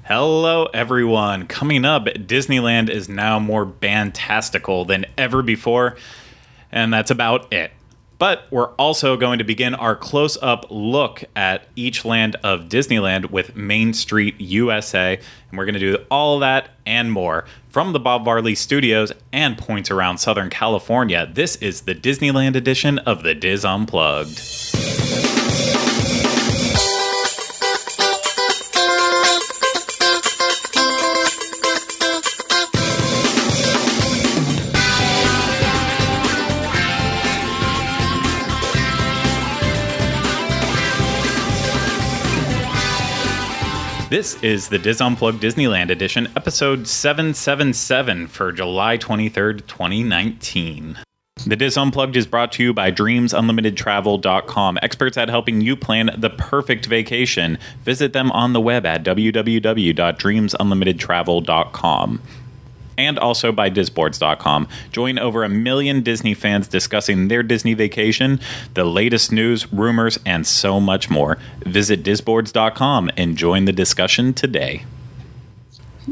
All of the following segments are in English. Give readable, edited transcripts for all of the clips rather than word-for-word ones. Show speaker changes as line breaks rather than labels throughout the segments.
Hello, everyone. Coming up, Disneyland is now more band-tastical than ever before, and that's about it. But we're also going to begin our close-up look at each land of Disneyland with Main Street USA, and we're going to do all of that and more from the Bob Varley Studios and points around Southern California. This is the Disneyland edition of the Diz Unplugged. This is the Diz Unplugged Disneyland Edition, episode 777 for July 23rd, 2019. The Diz Unplugged is brought to you by DreamsUnlimitedTravel.com, experts at helping you plan the perfect vacation. Visit them on the web at www.DreamsUnlimitedTravel.com. And also by Disboards.com. Join over 1 million Disney fans discussing their Disney vacation, the latest news, rumors, and so much more. Visit Disboards.com and join the discussion today.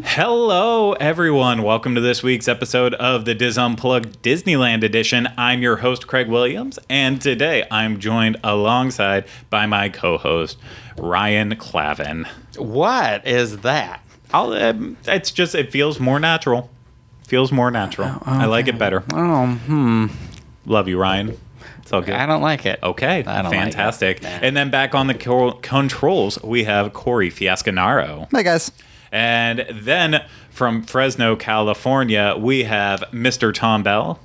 Hello, everyone. Welcome to this week's episode of the Diz Unplugged Disneyland Edition. I'm your host, Craig Williams, and today I'm joined alongside by my co-host, Ryan Clavin.
What is that?
It's just, it feels more natural. Feels more natural. Okay. I like it better. Love you, Ryan. It's all good.
I don't like it.
Okay,
I don't
fantastic.
Like it.
And then back on the controls, we have Corey Fiascanaro.
Hey, guys.
And then from Fresno, California, we have Mr. Tom Bell.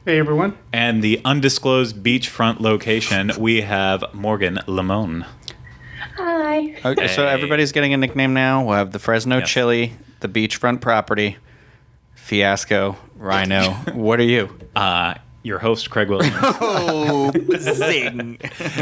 Hey, everyone.
And the undisclosed beachfront location, we have Morgan Lamone.
Hi.
Okay, so everybody's getting a nickname now. We'll have the Fresno Chili, the beachfront property, Fiasco, Rhino. What are you?
Your host, Craig Williams.
Oh, zing.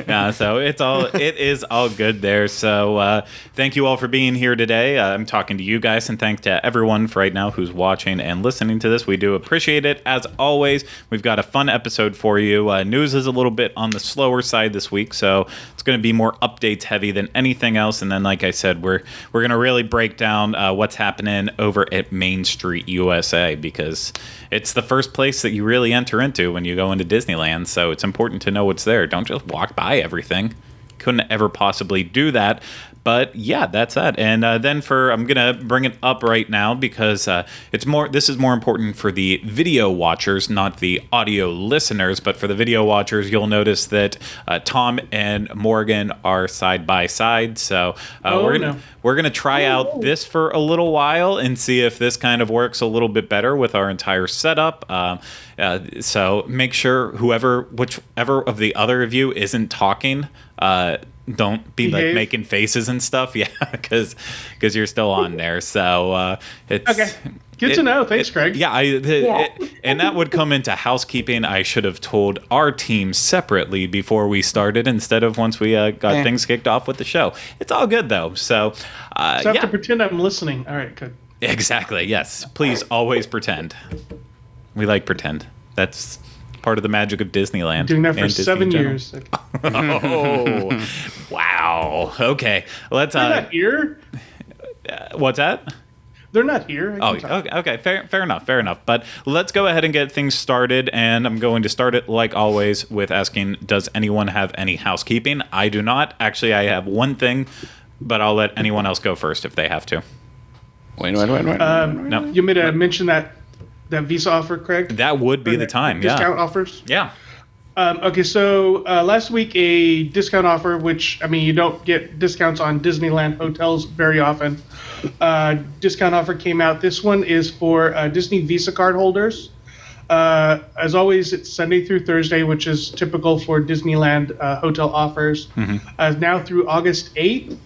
So it is all good there. So thank you all for being here today. I'm talking to you guys, and thanks to everyone for right now who's watching and listening to this. We do appreciate it. As always, we've got a fun episode for you. News is a little bit on the slower side this week, so it's going to be more updates heavy than anything else. And then, like I said, we're going to really break down what's happening over at Main Street USA, because it's the first place that you really enter into when you go into Disneyland, so it's important to know what's there. Don't just walk by everything. Couldn't ever possibly do that. But yeah, that's that. And then I'm gonna bring it up right now because this is more important for the video watchers, not the audio listeners. But for the video watchers, you'll notice that Tom and Morgan are side by side. So we're gonna try out this for a little while and see if this kind of works a little bit better with our entire setup. So make sure whichever of the other of you isn't talking, don't be like making faces and stuff, because you're still on there. So it's
okay. Good to know. Thanks, Craig.
Yeah, and that would come into housekeeping. I should have told our team separately before we started, instead of once we got things kicked off with the show. It's all good though. So
I have to pretend I'm listening. All right, good.
Exactly. Yes. Please always pretend. We like pretend. That's part of the magic of Disneyland.
I'm doing that for 7 years.
Oh, wow. Okay, let's.
They're not here.
What's that?
They're not here.
Okay. Fair enough. But let's go ahead and get things started. And I'm going to start it, like always, with asking, does anyone have any housekeeping? I do not. Actually, I have one thing, but I'll let anyone else go first if they have to.
Wait.
No.
You made a mention that Visa offer, Craig?
That would be the time,
discount offers?
Yeah.
Okay, so last week a discount offer, which, you don't get discounts on Disneyland hotels very often. Discount offer came out. This one is for Disney Visa card holders. As always, it's Sunday through Thursday, which is typical for Disneyland hotel offers. Mm-hmm. Now through August 8th,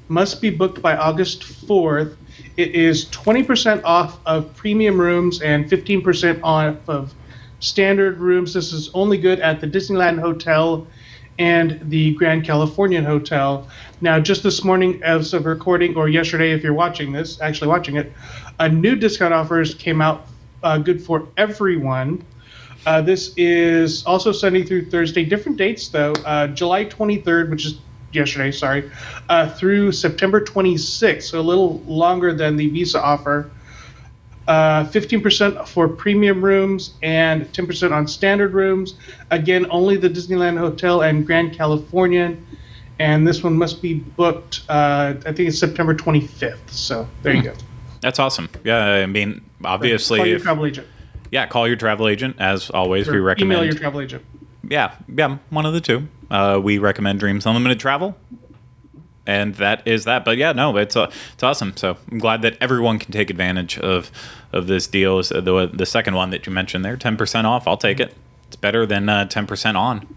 must be booked by August 4th. It is 20% off of premium rooms and 15% off of standard rooms. This is only good at the Disneyland Hotel and the Grand Californian Hotel. Now, just this morning, as of recording, or yesterday if you're watching it, a new discount offers came out, good for everyone. This is also Sunday through Thursday. Different dates, though. July 23rd, which is yesterday, sorry, through September 26th, so a little longer than the Visa offer. 15% for premium rooms and 10% on standard rooms. Again, only the Disneyland Hotel and Grand Californian. And this one must be booked, I think it's September 25th. So there you go.
That's awesome. Yeah, I mean, obviously.
Call your travel agent.
Yeah, call your travel agent. As always,
Or
we recommend.
email your travel agent.
Yeah, one of the two. We recommend Dreams Unlimited Travel. And that is that. But yeah, no, it's awesome. So I'm glad that everyone can take advantage of this deal. The second one that you mentioned there, 10% off. I'll take it. It's better than 10% on.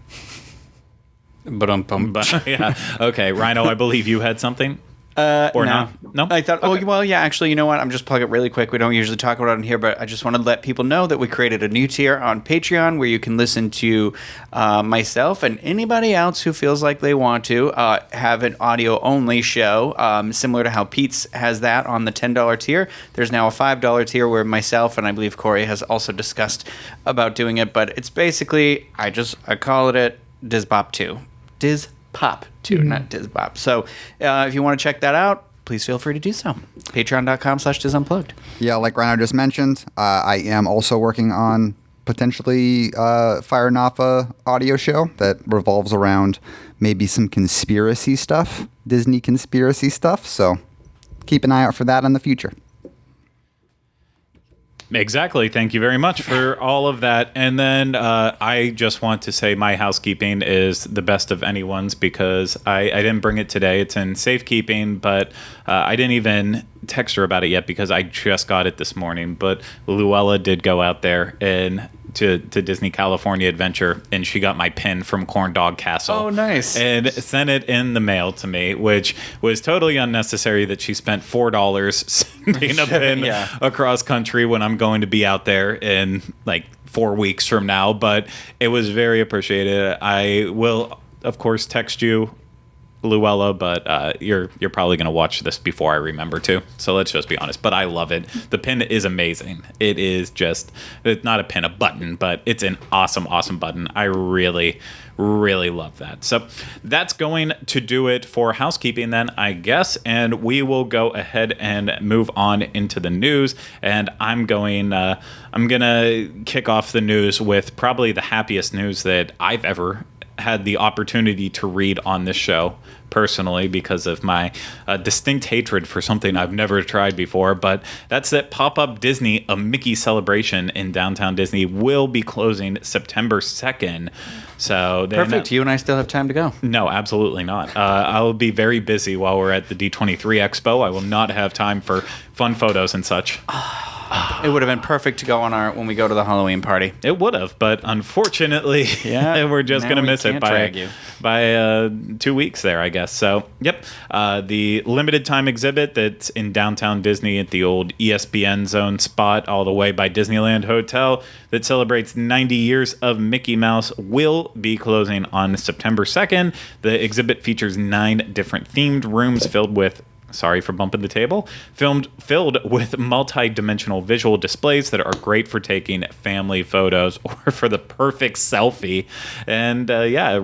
But yeah. Okay, Rhino, I believe you had something. Or
no.
not? No?
I thought,
Okay.
oh, well, yeah, actually, you know what? I'm just plug it really quick. We don't usually talk about it on here, but I just wanted to let people know that we created a new tier on Patreon where you can listen to myself and anybody else who feels like they want to have an audio-only show, similar to how Pete's has that on the $10 tier. There's now a $5 tier where myself and I believe Corey has also discussed about doing it, but it's basically, I call it Dizbop 2. Dizpop 2, not Dizbop. So if you want to check that out, please feel free to do so. Patreon.com/DizUnplugged.
Yeah, like Rhino just mentioned, I am also working on potentially Fire Nafa audio show that revolves around maybe some conspiracy stuff, Disney conspiracy stuff. So keep an eye out for that in the future.
Exactly. Thank you very much for all of that. And then I just want to say my housekeeping is the best of anyone's because I didn't bring it today. It's in safekeeping, but I didn't even text her about it yet because I just got it this morning. But Luella did go out there and to Disney California Adventure, and she got my pin from Corn Dog Castle.
Oh, nice.
And sent it in the mail to me, which was totally unnecessary that she spent $4 sending a pin across country when I'm going to be out there in like 4 weeks from now. But it was very appreciated. I will, of course, text you, Luella, but you're probably going to watch this before I remember to. So let's just be honest. But I love it. The pin is amazing. It is just, it's not a pin, a button, but it's an awesome, awesome button. I really, really love that. So that's going to do it for housekeeping then, I guess. And we will go ahead and move on into the news. And I'm going to kick off the news with probably the happiest news that I've ever had the opportunity to read on this show personally because of my distinct hatred for something I've never tried before, but that's that Pop-Up Disney, a Mickey celebration in downtown Disney, will be closing September 2nd. So
Perfect. You and I still have time to go.
No, absolutely not. I'll be very busy while we're at the D23 Expo. I will not have time for fun photos and such.
It would have been perfect to go on when we go to the Halloween party.
It would have, but unfortunately, we're just going to miss it by 2 weeks there, I guess. So, yep, the limited time exhibit that's in downtown Disney at the old ESPN Zone spot all the way by Disneyland Hotel that celebrates 90 years of Mickey Mouse will be closing on September 2nd. The exhibit features 9 different themed rooms filled with sorry for bumping the table, filled with multi-dimensional visual displays that are great for taking family photos or for the perfect selfie. And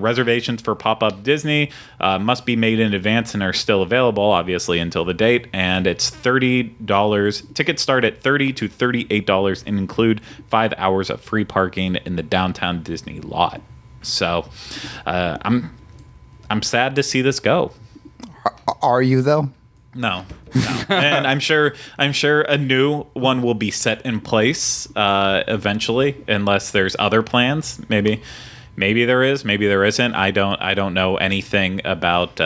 reservations for Pop-Up Disney must be made in advance and are still available, obviously, until the date. And it's $30. Tickets start at $30 to $38 and include 5 hours of free parking in the downtown Disney lot. So I'm sad to see this go.
Are you, though?
No. And I'm sure a new one will be set in place eventually, unless there's other plans. Maybe there is, maybe there isn't. I don't know anything about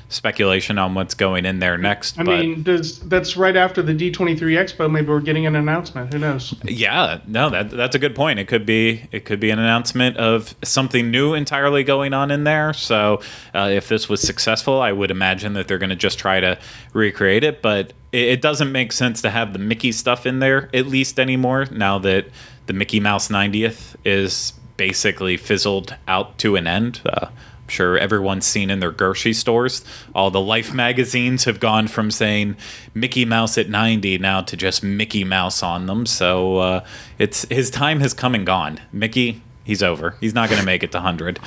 speculation on what's going in there next.
That's right after the D23 Expo. Maybe we're getting an announcement. Who knows? Yeah, no, that's a good point. It could be an announcement of something new entirely going on in there. So if this was successful, I would imagine that they're going to just try to recreate it. But it doesn't make sense to have the Mickey stuff in there at least anymore. Now that the Mickey Mouse 90th is basically fizzled out to an end. I'm sure everyone's seen in their grocery stores. All the Life magazines have gone from saying Mickey Mouse at 90 now to just Mickey Mouse on them. So his time has come and gone. Mickey,
He's over. He's not going to make it to 100.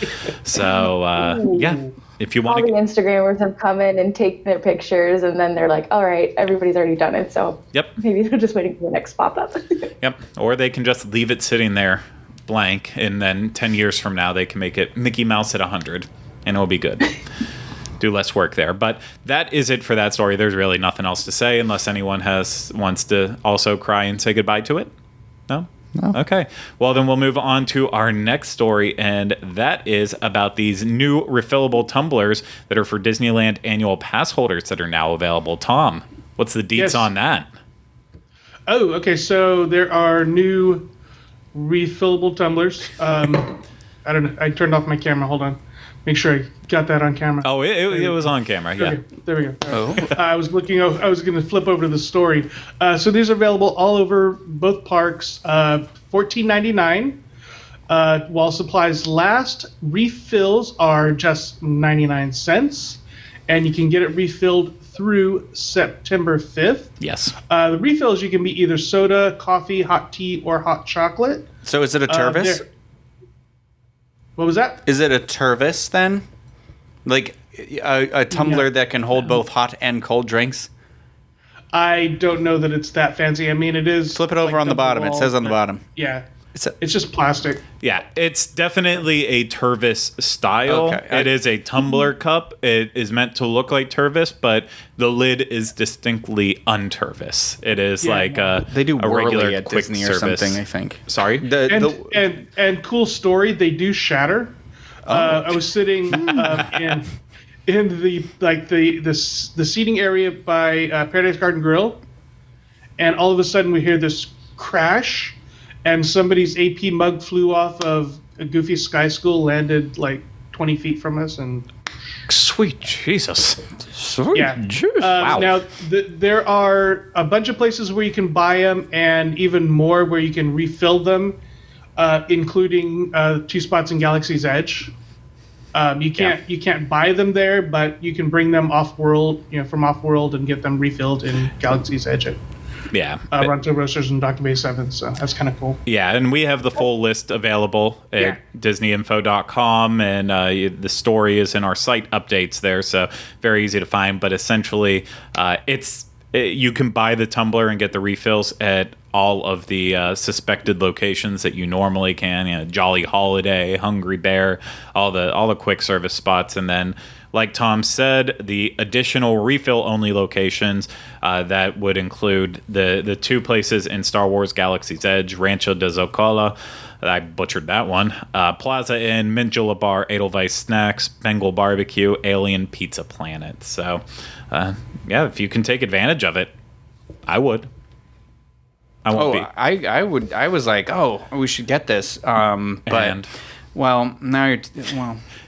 So, yeah, if you want
All the Instagrammers have come in and take their pictures, and then they're like, all right, everybody's already done it, so maybe they're just waiting for the next pop-up.
Yep. Or they can just leave it sitting there blank, and then 10 years from now, they can make it Mickey Mouse at 100, and it'll be good. Do less work there. But that is it for that story. There's really nothing else to say unless anyone wants to also cry and say goodbye to it. No?
No.
Okay. Well, then we'll move on to our next story, and that is about these new refillable tumblers that are for Disneyland annual pass holders that are now available. Tom, what's the deets on that?
Oh, okay. So there are new refillable tumblers. I don't know. I turned off my camera. Hold on. Make sure I got that on camera.
Oh, it was on camera. Yeah.
There we go. Oh. I was looking. I was going to flip over to the story. So these are available all over both parks. $14.99 while supplies last. Refills are just 99 cents, and you can get it refilled through September 5th.
Yes.
The refills you can be either soda, coffee, hot tea, or hot chocolate.
So is it a Tervis?
What was that?
Is it a Tervis then? Like a tumbler that can hold both hot and cold drinks?
I don't know that it's that fancy. I mean, it is.
Flip it over on the bottom. It says on the bottom.
Yeah. It's just plastic.
Yeah, it's definitely a Tervis style.
Okay.
It is a tumbler cup. It is meant to look like Tervis, but the lid is distinctly un-Tervis. It is
they do
a regular
at
quick
Disney
service.
or something, I think.
Sorry?
And cool story, they do shatter. I was sitting in the seating area by Paradise Garden Grill, and all of a sudden we hear this crash. And somebody's AP mug flew off of a Goofy Sky School, landed like 20 feet from us, and
sweet Jesus.
Sweet
Jesus.
Wow.
Now, there are a bunch of places where you can buy them, and even more where you can refill them, including 2 spots in Galaxy's Edge. You can't buy them there, but you can bring them from off-world and get them refilled in Galaxy's Edge.
Yeah.
Ronto Roasters and Dr. Bay 7, so that's kind of cool.
Yeah, and we have the full list available at DisneyInfo.com, and the story is in our site updates there, so very easy to find. But essentially, you can buy the tumbler and get the refills at all of the suspected locations that you normally can. Jolly Holiday, Hungry Bear, all the quick service spots, and then, like Tom said, the additional refill-only locations that would include the 2 places in Star Wars Galaxy's Edge, Rancho de Zocala, I butchered that one, Plaza Inn, Mint Julep Bar, Edelweiss Snacks, Bengal Barbecue, Alien Pizza Planet. So, if you can take advantage of it, I would. I won't be.
I would. I was like, we should get this. But now you're.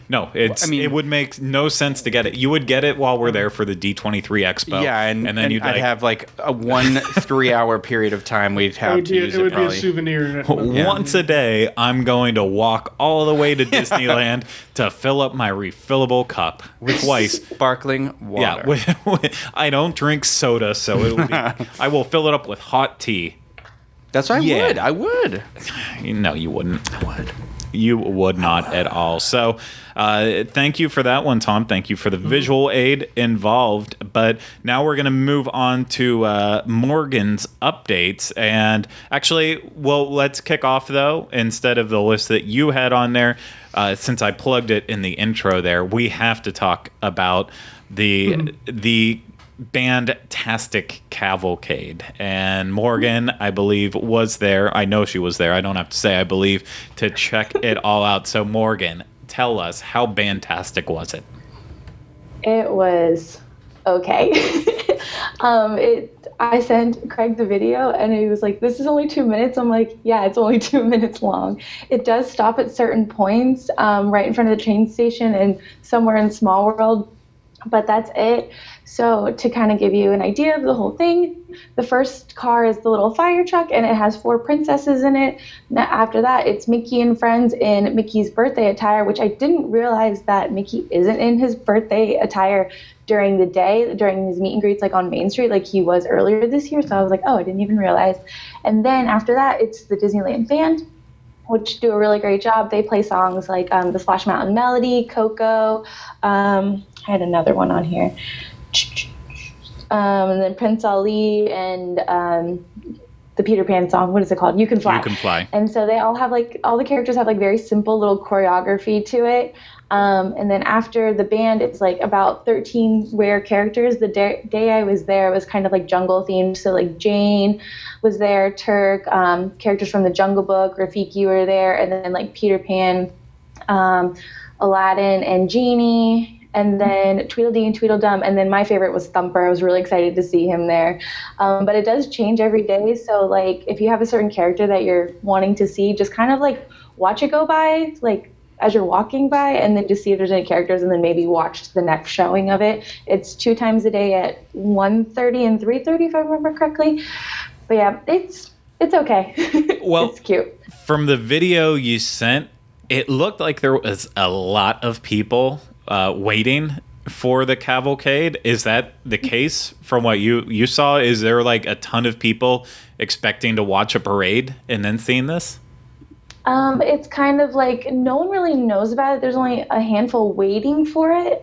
No, it would make no sense to get it. You would get it while we're there for the D23 Expo.
Yeah, and then I'd have like a 3-hour period of time we'd have to use it.
It would
probably
be a souvenir.
Once a day, I'm going to walk all the way to Disneyland to fill up my refillable cup twice.
Sparkling water.
Yeah, I don't drink soda, so I will fill it up with hot tea.
That's what I would.
No, you wouldn't.
I would.
You would not at all. So thank you for that one, Tom. Thank you for the visual aid involved. But now we're going to move on to Morgan's updates. And actually, let's kick off, though, instead of the list that you had on there. Since I plugged it in the intro there, we have to talk about the Band-Tastic Cavalcade. And Morgan, I believe, was there. I know she was there. I don't have to say I believe to check it all out. So Morgan, tell us, how Band-Tastic was it?
It was okay. I sent Craig the video, and he was like, this is only 2 minutes. I'm like, yeah, it's only 2 minutes long. It does stop at certain points, right in front of the train station and somewhere in Small World, but that's it. So to kind of give you an idea of the whole thing, the first car is the little fire truck, and it has 4 princesses in it. Now, after that, it's Mickey and friends in Mickey's birthday attire, which I didn't realize that Mickey isn't in his birthday attire during the day, during his meet and greets, like on Main Street, like he was earlier this year. So I was like, I didn't even realize. And then after that, it's the Disneyland Band. which do a really great job. They play songs like the Splash Mountain Melody, Coco. I had another one on here. And then Prince Ali and the Peter Pan song. What is it called? You Can Fly.
You Can Fly.
And so they all have all the characters have very simple little choreography to it. And then after the band, it's about 13 rare characters. The day I was there, it was kind of jungle themed. So Jane was there, Turk, characters from the Jungle Book, Rafiki were there, and then Peter Pan, Aladdin, and Genie. And then Tweedledee and Tweedledum, and then my favorite was Thumper. I was really excited to see him there. But it does change every day. So if you have a certain character that you're wanting to see, just kind of watch it go by, as you're walking by, and then just see if there's any characters, and then maybe watch the next showing of it. It's 2 times a day at 1:30 and 3:30, if I remember correctly. But yeah, it's okay.
Well,
it's cute.
From the video you sent, it looked like there was a lot of people waiting for the cavalcade. Is that the case from what you saw? Is there a ton of people expecting to watch a parade and then seeing this?
It's kind of no one really knows about it. There's only a handful waiting for it.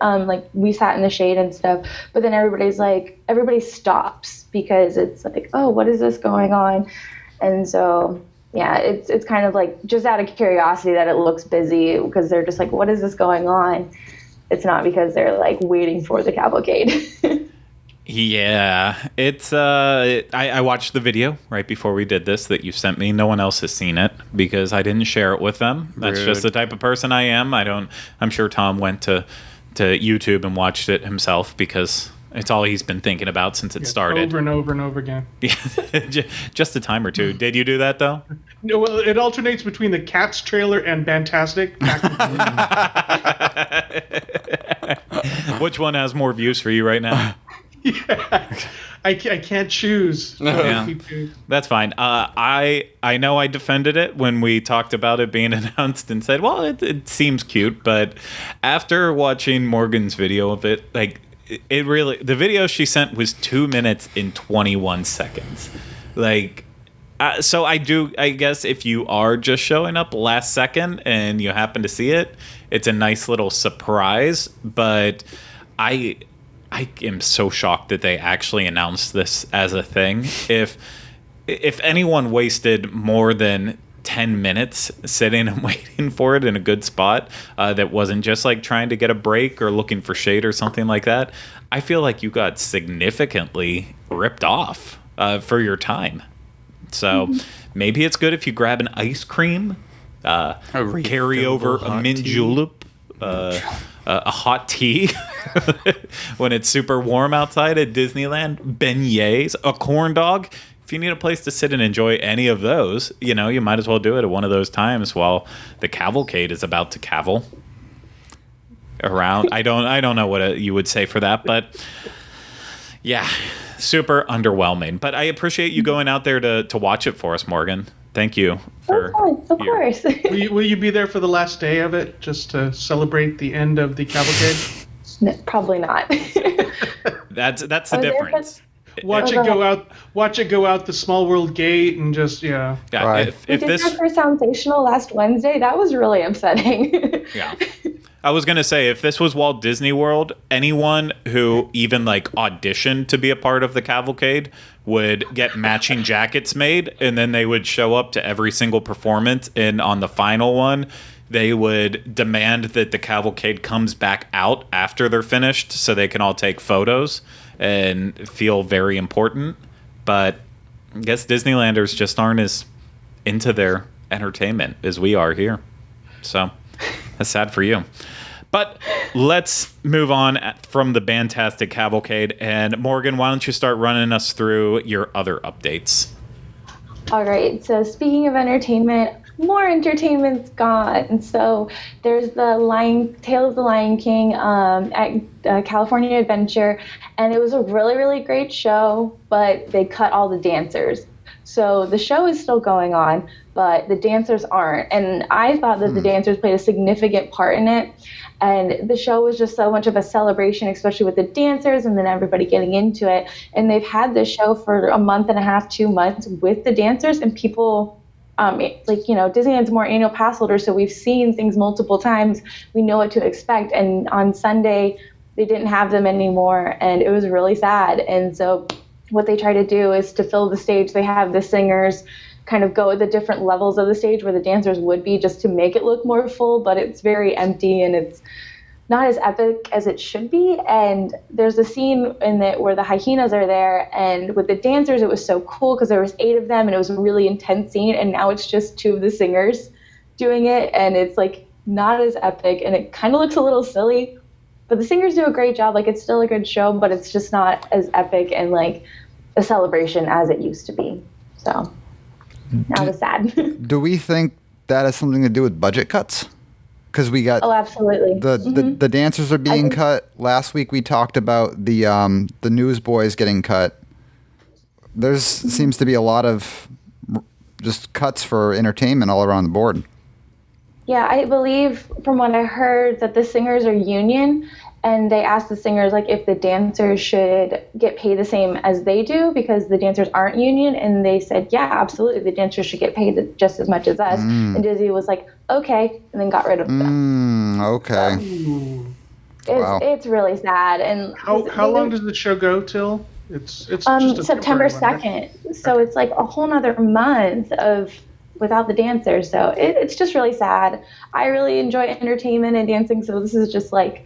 We sat in the shade and stuff, but then everybody stops because it's oh, what is this going on? And so yeah, it's kind of just out of curiosity that it looks busy, because they're just what is this going on? It's not because they're waiting for the cavalcade.
Yeah, it's I watched the video right before we did this that you sent me. No one else has seen it because I didn't share it with them. That's
Rude.
just the type of person I am. I'm sure Tom went to YouTube and watched it himself because it's all he's been thinking about since it started.
Over and over and over again.
Yeah, just a time or two. Did you do that though?
No, well, it alternates between the Cats trailer and Band-Tastic.
Which one has more views for you right now?
Yeah, I can't choose.
Yeah. That's fine. I know I defended it when we talked about it being announced and said, well, it seems cute, but after watching Morgan's video of it, it really, the video she sent was 2 minutes and 21 seconds. So I guess if you are just showing up last second and you happen to see it, it's a nice little surprise, but I am so shocked that they actually announced this as a thing. If anyone wasted more than 10 minutes sitting and waiting for it in a good spot, that wasn't just trying to get a break or looking for shade or something like that, I feel like you got significantly ripped off for your time. So maybe it's good if you grab an ice cream, carry over a mint julep, a hot tea when it's super warm outside at Disneyland, beignets, a corn dog. If you need a place to sit and enjoy any of those, you might as well do it at one of those times while the cavalcade is about to caval around. I don't know what you would say for that, but yeah, super underwhelming. But I appreciate you going out there to watch it for us, Morgan. Thank you.
Of course.
Will you be there for the last day of it, just to celebrate the end of the cavalcade?
No, probably not.
That's the difference.
Watch it go out the Small World Gate and just
Yeah.
Right.
We did that for Soundsational last Wednesday. That was really upsetting.
Yeah. I was going to say, if this was Walt Disney World, anyone who even auditioned to be a part of the cavalcade would get matching jackets made, and then they would show up to every single performance, and on the final one, they would demand that the cavalcade comes back out after they're finished so they can all take photos and feel very important. But I guess Disneylanders just aren't as into their entertainment as we are here. So that's sad for you. But let's move on from the Band-Tastic Cavalcade. And Morgan, why don't you start running us through your other updates?
All right. So speaking of entertainment, more entertainment's gone. So there's the Tale of the Lion King at California Adventure, and it was a really, really great show, but they cut all the dancers. So the show is still going on, but the dancers aren't. And I thought that the dancers played a significant part in it. And the show was just so much of a celebration, especially with the dancers and then everybody getting into it. And they've had this show for a month and a half, 2 months with the dancers, and people Disneyland's more annual pass holders, so we've seen things multiple times. We know what to expect. And on Sunday, they didn't have them anymore, and it was really sad. And so what they try to do is to fill the stage. They have the singers kind of go at the different levels of the stage where the dancers would be, just to make it look more full, but it's very empty and it's not as epic as it should be. And there's a scene in it where the hyenas are there, and with the dancers it was so cool because there was 8 of them and it was a really intense scene, and now it's just 2 of the singers doing it, and it's like not as epic, and it kind of looks a little silly, but the singers do a great job. Like, it's still a good show, but it's just not as epic and like a celebration as it used to be. So now it's sad.
Do we think that has something to do with budget cuts? Because we got
absolutely
the dancers are being cut. Last week we talked about the newsboys getting cut. There's seems to be a lot of just cuts for entertainment all around the board.
Yeah, I believe from what I heard that the singers are union, and they asked the singers like if the dancers should get paid the same as they do because the dancers aren't union, and they said, yeah, absolutely, the dancers should get paid just as much as us. And Disney was like, okay, and then got rid of them.
Okay.
So it's really sad. And
how long does the show go till? It's just
September 2nd, so it's like a whole nother month of without the dancers. So it's just really sad. I really enjoy entertainment and dancing, so this is just like,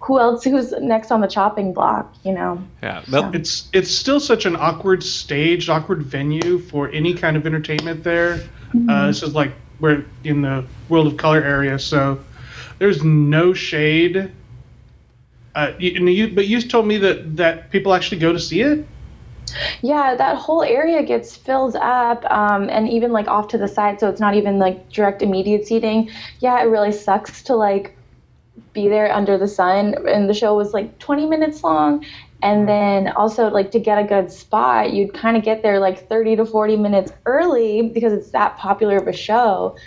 who's next on the chopping block,
Yeah.
So.
It's still such an awkward stage, awkward venue for any kind of entertainment there. This is like we're in the World of Color area, so there's no shade. But you told me that people actually go to see it?
Yeah, that whole area gets filled up, and even like off to the side, so it's not even like direct immediate seating. Yeah, it really sucks to like be there under the sun, and the show was like 20 minutes long, and then also like to get a good spot you'd kind of get there like 30 to 40 minutes early because it's that popular of a show.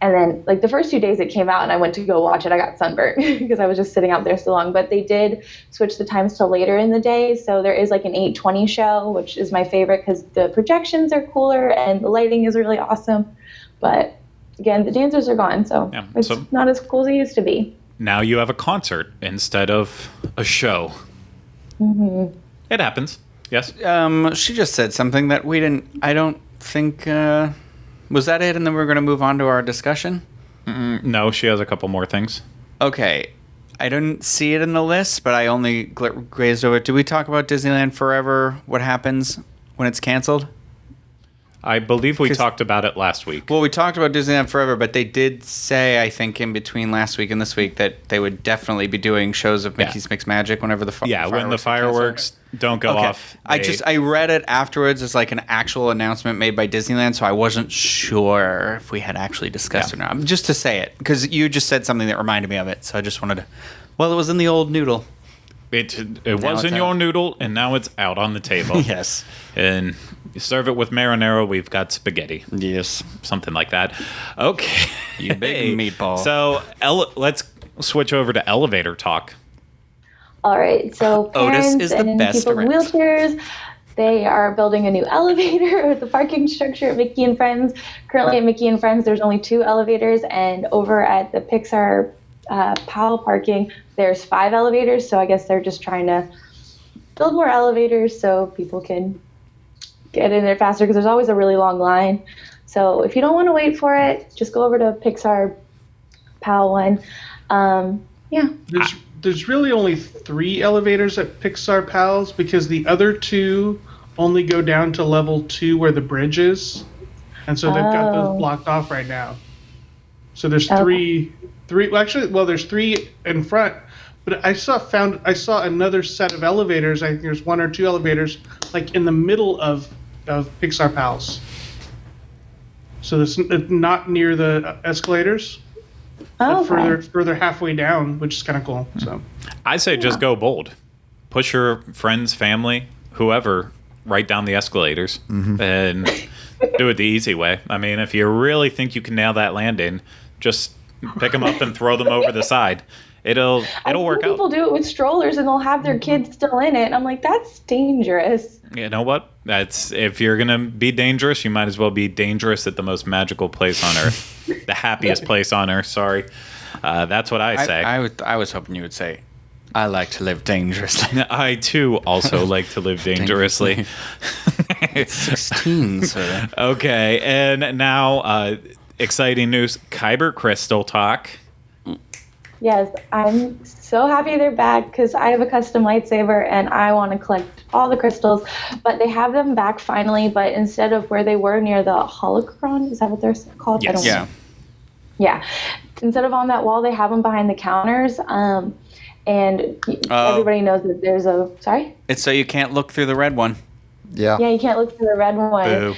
And then like the first 2 days it came out and I went to go watch it, I got sunburnt because I was just sitting out there so long. But they did switch the times to later in the day, so there is like an 8:20 show, which is my favorite because the projections are cooler and the lighting is really awesome. But again, the dancers are gone, so it's not as cool as it used to be.
Now you have a concert instead of a show. It happens. Yes.
She just said something that we didn't. I don't think. Was that it? And then we're going to move on to our discussion.
No, she has a couple more things.
Okay, I didn't see it in the list, but I only grazed over it. Did we talk about Disneyland Forever? What happens when it's canceled?
I believe we talked about it last week.
Well, we talked about Disneyland Forever, but they did say, I think, in between last week and this week that they would definitely be doing shows of Mickey's Mixed Magic whenever the fireworks
when the fireworks don't go off.
I read it afterwards as like an actual announcement made by Disneyland, so I wasn't sure if we had actually discussed it or not. Just to say it, because you just said something that reminded me of it, so I just wanted to... Well, it was in the old noodle.
It was in your noodle, and now it's out on the table.
Yes.
And you serve it with marinara, we've got spaghetti.
Yes.
Something like that. Okay.
You big meatball.
So let's switch over to elevator talk.
All right. So parents
Otis is the
and
best
people in wheelchairs, they are building a new elevator at the parking structure at Mickey and Friends. Currently at Mickey and Friends, there's only 2 elevators, and over at the Pixar PAL parking, there's 5 elevators. So I guess they're just trying to build more elevators so people can get in there faster, because there's always a really long line. So if you don't want to wait for it, just go over to Pixar PAL one.
There's really only 3 elevators at Pixar PALs, because the other 2 only go down to level 2 where the bridge is, and so they've got those blocked off right now. So there's three. Well, there's 3 in front, but I saw another set of elevators. I think there's 1 or 2 elevators like in the middle of Pixar Pals. So it's not near the escalators.
Oh,
further halfway down, which is kind of cool. So
I say just go bold. Push your friends, family, whoever, right down the escalators and do it the easy way. I mean, if you really think you can nail that landing, just pick them up and throw them over the side. It'll work out.
People do it with strollers and they'll have their kids still in it. And I'm like, that's dangerous.
You know what? That's if you're gonna be dangerous, you might as well be dangerous at the most magical place on earth, the happiest place on earth. Sorry, that's what I say.
I was hoping you would say, I like to live dangerously.
I too also like to live dangerously.
16, sir.
Okay, and now exciting news: Kyber Crystal talk.
Yes, I'm so happy they're back because I have a custom lightsaber and I want to collect all the crystals. But they have them back finally, but instead of where they were near the holocron, is that what they're called?
Yes.
Yeah.
Yeah. Instead of on that wall, they have them behind the counters. And everybody knows that there's a... Sorry?
It's so you can't look through the red one.
Yeah.
Yeah, you can't look through the red one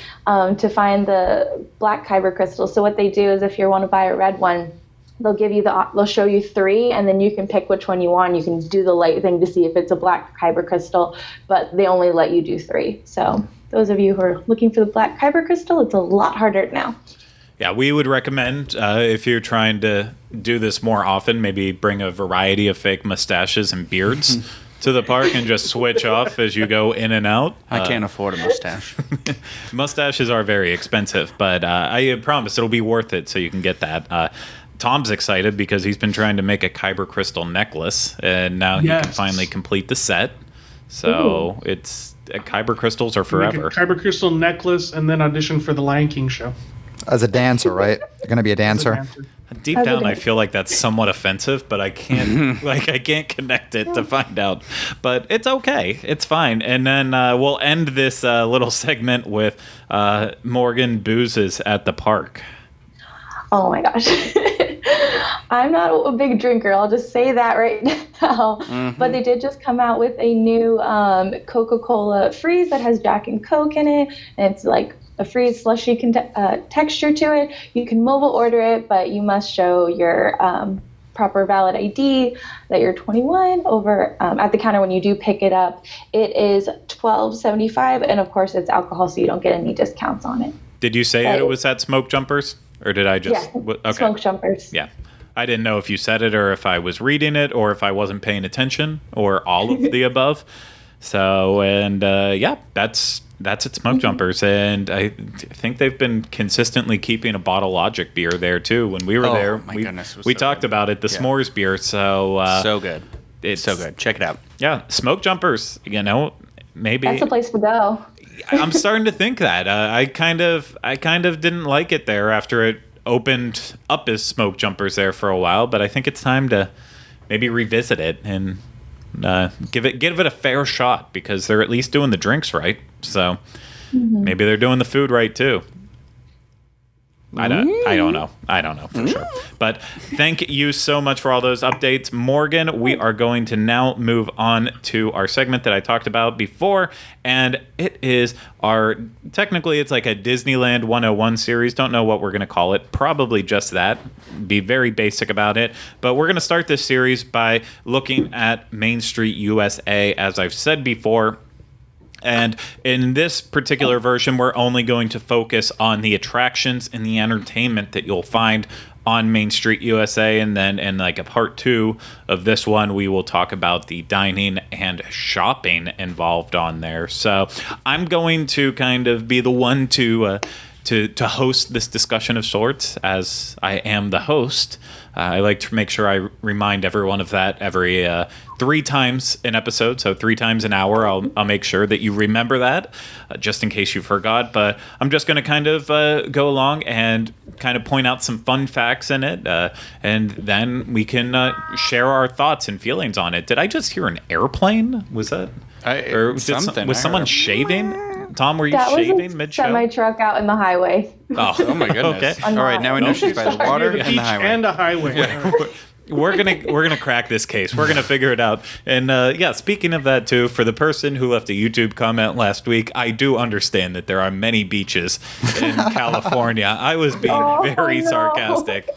to find the black kyber crystals. So what they do is if you want to buy a red one, they'll show you 3, and then you can pick which one you want. You can do the light thing to see if it's a black kyber crystal, but they only let you do 3. So those of you who are looking for the black kyber crystal, it's a lot harder now.
Yeah, we would recommend if you're trying to do this more often, maybe bring a variety of fake mustaches and beards to the park and just switch off as you go in and out.
I can't afford a mustache.
Mustaches are very expensive, but I promise it'll be worth it so you can get that. Tom's excited because he's been trying to make a kyber crystal necklace, and now he can finally complete the set. So it's kyber crystals are forever.
Make a kyber crystal necklace and then audition for the Lion King show.
As a dancer, right? You're going to be a dancer?
Deep down, I feel like that's somewhat offensive, but I can't I can't connect it to find out. But it's okay. It's fine. And then we'll end this little segment with Morgan boozes at the park.
Oh my gosh. I'm not a big drinker. I'll just say that right now. But they did just come out with a new Coca-Cola freeze that has Jack and Coke in it. And it's like a freeze slushy texture to it. You can mobile order it, but you must show your proper valid ID that you're 21 over at the counter when you do pick it up. It is $12.75, and of course it's alcohol, so you don't get any discounts on it.
Did you say it was at Smoke Jumpers? Or did I just...
Yeah,
okay.
Smoke Jumpers.
Yeah. I didn't know if you said it or if I was reading it or if I wasn't paying attention or all of the above. So, and that's at Smoke Jumpers. And I think they've been consistently keeping a Bottle Logic beer there, too. When we were there, we talked about it, the s'mores beer. So,
so good. It's so good. Check it out.
Yeah, Smoke Jumpers, maybe...
That's the place to go.
I'm starting to think that I kind of didn't like it there after it opened up as Smoke Jumpers there for a while, but I think it's time to maybe revisit it and give it a fair shot because they're at least doing the drinks right. So maybe they're doing the food right too. I don't know for sure. But thank you so much for all those updates, Morgan. We are going to now move on to our segment that I talked about before, and it is technically it's like a Disneyland 101 series. Don't know what we're going to call it. Probably just that. Be very basic about it. But we're going to start this series by looking at Main Street USA, as I've said before. And in this particular version, we're only going to focus on the attractions and the entertainment that you'll find on Main Street USA. And then in like a part 2 of this one, we will talk about the dining and shopping involved on there. So I'm going to kind of be the one to host this discussion of sorts, as I am the host. I like to make sure I remind everyone of that every 3 times an episode, so 3 times an hour. I'll make sure that you remember that, just in case you forgot. But I'm just going to kind of go along and kind of point out some fun facts in it, and then we can share our thoughts and feelings on it. Did I just hear an airplane? Was that? Was someone shaving? Tom, were you shaving mid-show?
Semi truck out in the highway.
Oh my goodness! Okay. All right, now we know she's by the water and the highway.
And a highway.
Yeah. We're gonna crack this case. We're gonna figure it out. And speaking of that too, for the person who left a YouTube comment last week, I do understand that there are many beaches in California. I was being very sarcastic.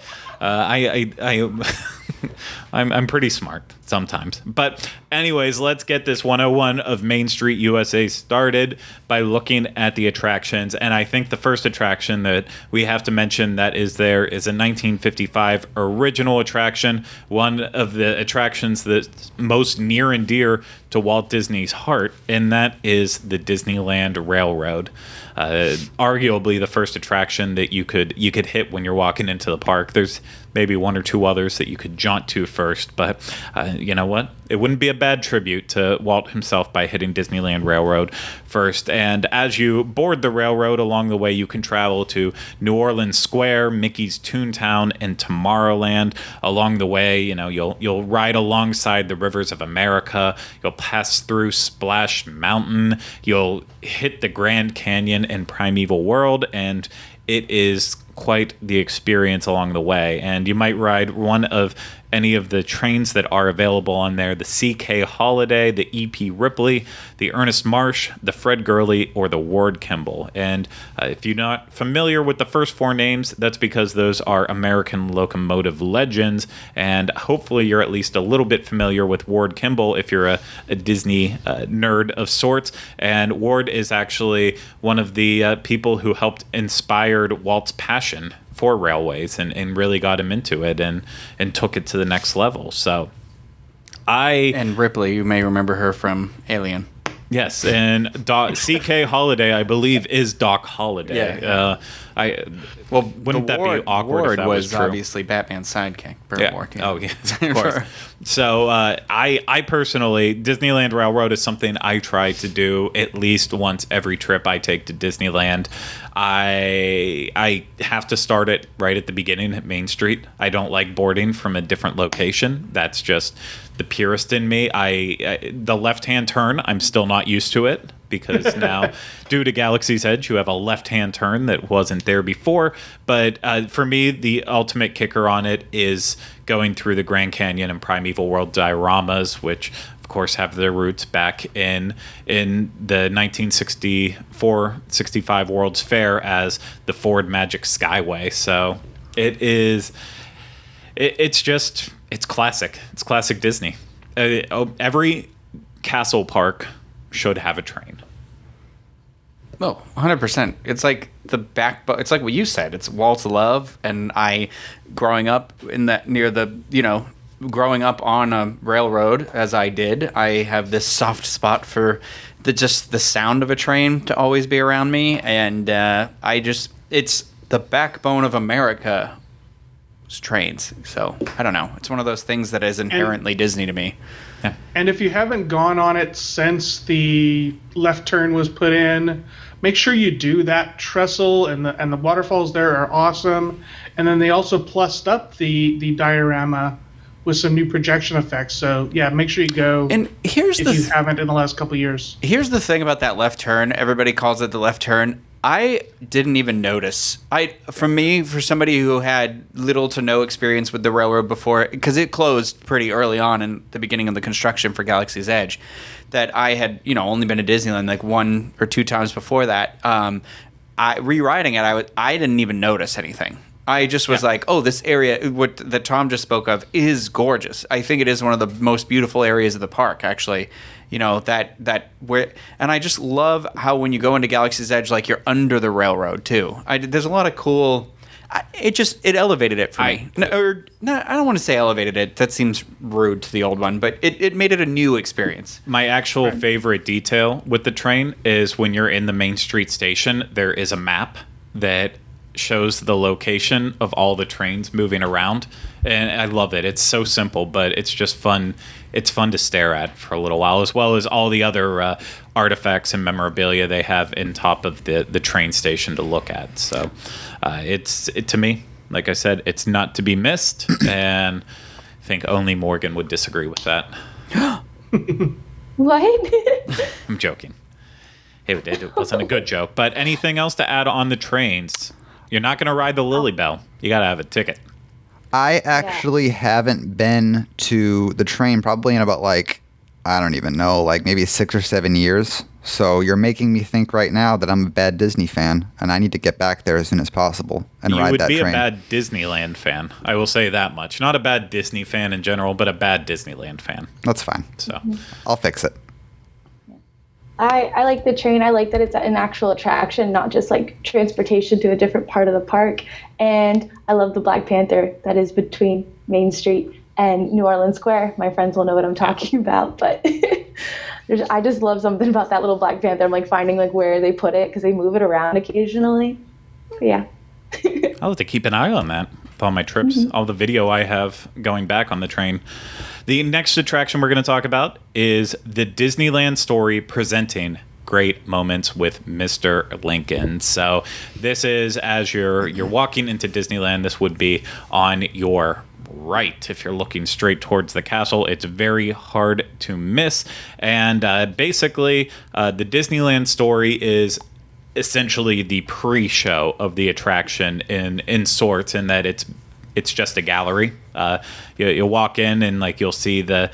I'm pretty smart sometimes. But anyways, let's get this 101 of Main Street USA started by looking at the attractions. And I think the first attraction that we have to mention that is there is a 1955 original attraction, one of the attractions that's most near and dear to Walt Disney's heart, and that is the Disneyland Railroad. Arguably the first attraction that you could hit when you're walking into the park. There's maybe one or two others that you could jaunt to first, but you know what? It wouldn't be a bad tribute to Walt himself by hitting Disneyland Railroad first. And as you board the railroad along the way, you can travel to New Orleans Square, Mickey's Toontown, and Tomorrowland. Along the way, you'll ride alongside the rivers of America. You'll pass through Splash Mountain. You'll hit the Grand Canyon and Primeval World, and it is quite the experience along the way. And you might ride one of any of the trains that are available on there: the C.K. Holiday, the E.P. Ripley, the Ernest Marsh, the Fred Gurley, or the Ward Kimball. And if you're not familiar with the first four names, that's because those are American locomotive legends, and hopefully you're at least a little bit familiar with Ward Kimball if you're a Disney nerd of sorts. And Ward is actually one of the people who helped inspired Walt's passion for railways and really got him into it and took it to the next level. So
And Ripley, you may remember her from Alien.
Yes, and C.K. Holiday, I believe, is Doc Holliday.
Yeah.
Wouldn't that be awkward
Ward
if that was true?
obviously Batman's sidekick.
Yeah.
Ward,
Oh, yes, of course. So I personally, Disneyland Railroad is something I try to do at least once every trip I take to Disneyland. I have to start it right at the beginning at Main Street. I don't like boarding from a different location. That's just the purist in me. The left-hand turn, I'm still not used to it, because now, due to Galaxy's Edge, you have a left-hand turn that wasn't there before. But for me, the ultimate kicker on it is going through the Grand Canyon and Primeval World dioramas, which, of course, have their roots back in the 1964-65 World's Fair as the Ford Magic Skyway. So it's classic. It's classic Disney. Every castle park should have a train.
Oh, 100%. It's like the backbone. It's like what you said. It's Walt's love, and growing up growing up on a railroad as I did, I have this soft spot for the sound of a train to always be around me, and it's the backbone of America. Trains. So I don't know. It's one of those things that is inherently Disney to me.
Yeah.
And if you haven't gone on it since the left turn was put in, make sure you do that. Trestle and the waterfalls there are awesome. And then they also plussed up the diorama with some new projection effects. So yeah, make sure you go.
And if you
haven't in the last couple of years.
Here's the thing about that left turn. Everybody calls it the left turn. I didn't even notice. For somebody who had little to no experience with the railroad before, because it closed pretty early on in the beginning of the construction for Galaxy's Edge, that I had only been to Disneyland like one or two times before that. Rewriting it, I didn't even notice anything. I just was like, oh, this area that Tom just spoke of is gorgeous. I think it is one of the most beautiful areas of the park, actually. And I just love how when you go into Galaxy's Edge, like you're under the railroad too. There's a lot of cool. It elevated it for me. I don't want to say elevated it. That seems rude to the old one, but it made it a new experience.
My actual favorite detail with the train is when you're in the Main Street station, there is a map that shows the location of all the trains moving around, and I love it. It's so simple, but it's just fun. It's fun to stare at for a little while, as well as all the other artifacts and memorabilia they have in top of the train station to look at. So to me, like I said, it's not to be missed, and I think only Morgan would disagree with that.
What?
I'm joking. It wasn't a good joke, but anything else to add on the trains? You're not going to ride the Lily Bell. You got to have a ticket.
I actually haven't been to the train probably in about I don't even know, maybe 6 or 7 years. So you're making me think right now that I'm a bad Disney fan, and I need to get back there as soon as possible and ride that train.
You would be a bad Disneyland fan. I will say that much. Not a bad Disney fan in general, but a bad Disneyland fan.
That's fine.
So
I'll fix it.
I like the train. I like that it's an actual attraction, not just like transportation to a different part of the park. And I love the Black Panther that is between Main Street and New Orleans Square. My friends will know what I'm talking about, but I just love something about that little Black Panther. I'm like finding like where they put it because they move it around occasionally. But yeah.
I'll have to keep an eye on that with all my trips, all the video I have going back on the train. The next attraction we're going to talk about is the Disneyland Story presenting Great Moments with Mr. Lincoln. So this is as you're walking into Disneyland. This would be on your right if you're looking straight towards the castle. It's very hard to miss. And basically, the Disneyland Story is essentially the pre-show of the attraction in sorts, in that it's just a gallery. You'll walk in and like you'll see they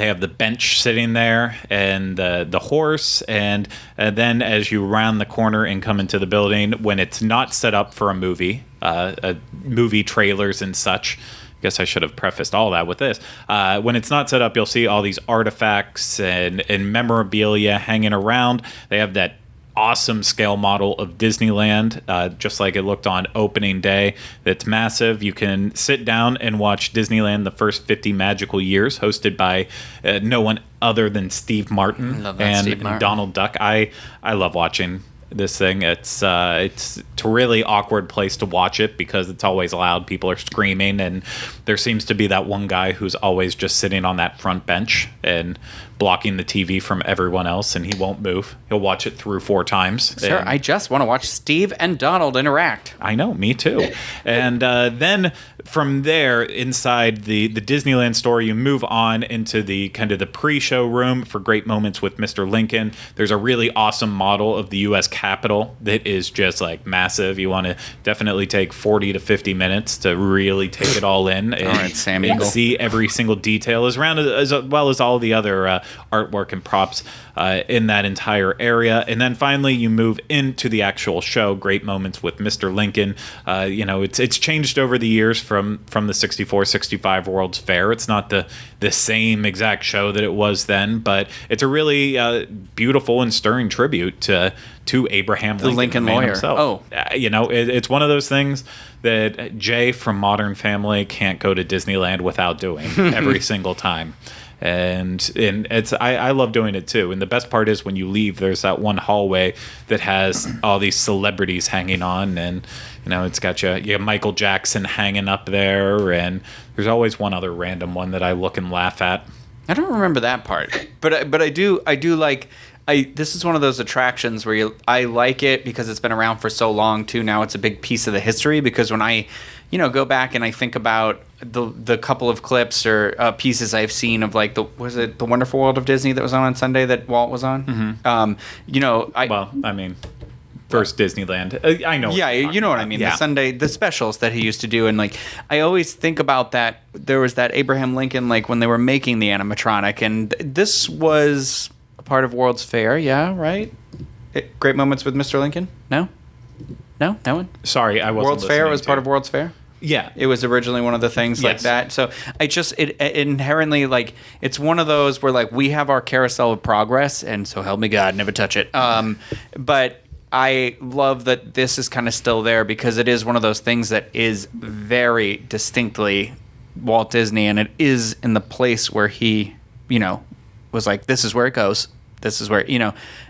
have the bench sitting there and the horse, and then as you round the corner and come into the building, when it's not set up for a movie trailers and such. I guess I should have prefaced all that with this. When it's not set up, you'll see all these artifacts and memorabilia hanging around. They have that awesome scale model of Disneyland, just like it looked on opening day. That's massive. You can sit down and watch Disneyland the First 50 Magical Years, hosted by no one other than Steve Martin and Donald Duck. I love watching this thing. It's a really awkward place to watch it because it's always loud. People are screaming, and there seems to be that one guy who's always just sitting on that front bench and blocking the TV from everyone else, and he won't move. He'll watch it through 4 times.
Sir, I just want to watch Steve and Donald interact.
I know, me too. And then from there, inside the Disneyland Story, you move on into the kind of the pre-show room for Great Moments with Mr. Lincoln. There's a really awesome model of the U.S. Capitol that is just like massive. You want to definitely take 40 to 50 minutes to really take it all in and see every single detail, as well as all the other artwork and props in that entire area. And then finally you move into the actual show, Great Moments with Mr. Lincoln. It's changed over the years from the 64-65 World's Fair. It's not the same exact show that it was then, but it's a really beautiful and stirring tribute to Abraham Lincoln,
the Lincoln lawyer
himself. It's one of those things that Jay from Modern Family can't go to Disneyland without doing every single time. And I love doing it too. And the best part is when you leave, there's that one hallway that has all these celebrities hanging on, and it's got you have Michael Jackson hanging up there, and there's always one other random one that I look and laugh at.
I don't remember that part, but I do like. This is one of those attractions where I like it because it's been around for so long too. Now it's a big piece of the history, because when I go back and I think about the couple of clips or pieces I've seen of like the Wonderful World of Disney that was on Sunday that Walt was on.
Mm-hmm. First Disneyland. I know.
Yeah, you know what I mean.
Yeah.
The Sunday, the specials that he used to do, and like I always think about that. There was that Abraham Lincoln, like when they were making the animatronic, and this was a part of World's Fair. Yeah, right. Great Moments with Mr. Lincoln. No, that one.
Sorry, I wasn't.
World's Fair was part of World's Fair.
Yeah,
it was originally one of the things like that. So it inherently, like, it's one of those where like we have our carousel of progress, and so help me God, never touch it. But I love that this is kind of still there, because it is one of those things that is very distinctly Walt Disney, and it is in the place where he, was like, this is where it goes. This is where,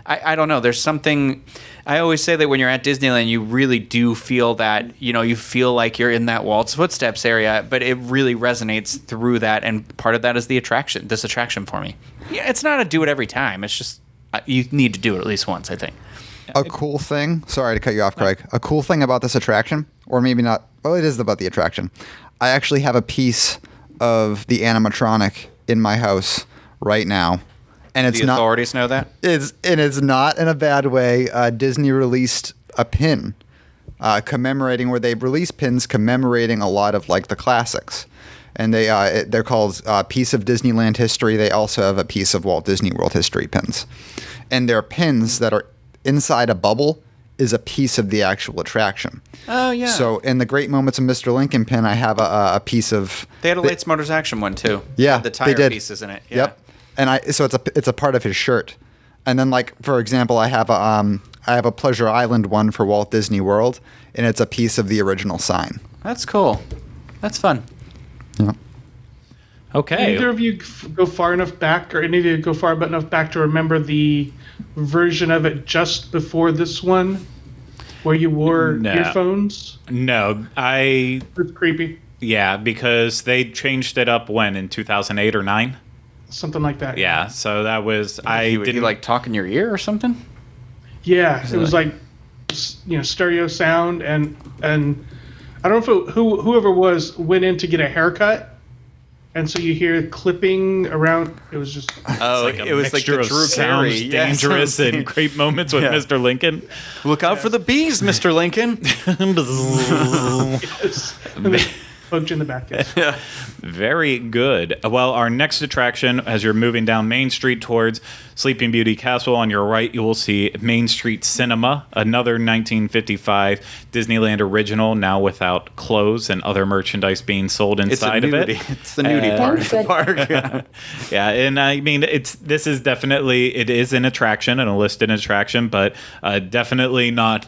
I don't know. There's something, I always say that when you're at Disneyland, you really do feel that, you feel like you're in that Walt's footsteps area, but it really resonates through that. And part of that is this attraction for me. Yeah, it's not a do it every time. It's just, you need to do it at least once, I think.
A cool thing, sorry to cut you off, Craig. A cool thing about this attraction, or maybe not, well, it is about the attraction. I actually have a piece of the animatronic in my house right now. And it's
the authorities know that?
It's not in a bad way. Disney released a pin commemorating, where they release pins commemorating a lot of like the classics. and they're called Piece of Disneyland History. They also have a Piece of Walt Disney World History pins, and they're pins that are inside a bubble is a piece of the actual attraction.
Oh, yeah.
So in the Great Moments of Mr. Lincoln pin, I have a piece of.
They had a Lights Motors Action one too.
Yeah,
the tire
they did.
pieces in it. Yeah.
Yep. And so it's a part of his shirt. And then, like, for example, I have a Pleasure Island one for Walt Disney World, and it's a piece of the original sign.
That's cool. That's fun.
Yeah.
Okay.
Either of you go far enough back, or any of you go far enough back to remember the version of it just before this one, where you wore earphones?
No,
It's creepy.
Yeah, because they changed it up when, in 2008 or 9?
Something like that.
Yeah, so that was
Did you like talk in your ear or something?
Yeah, it was like, stereo sound, and I don't know if whoever went in to get a haircut, and so you hear clipping around. It was just
It was like the
of
Drew
sounds
Carey.
dangerous
Yeah,
and great moments with Mr. Lincoln.
Look out for the bees, Mr. Lincoln.
poked you in the back. Yes.
Yeah.
Very good. Well, our next attraction, as you're moving down Main Street towards Sleeping Beauty Castle, on your right, you will see Main Street Cinema, another 1955 Disneyland original, now without clothes and other merchandise being sold inside of it.
It's the nudie part of the park.
Yeah, and I mean, this is definitely, it is an attraction and a listed attraction, but definitely not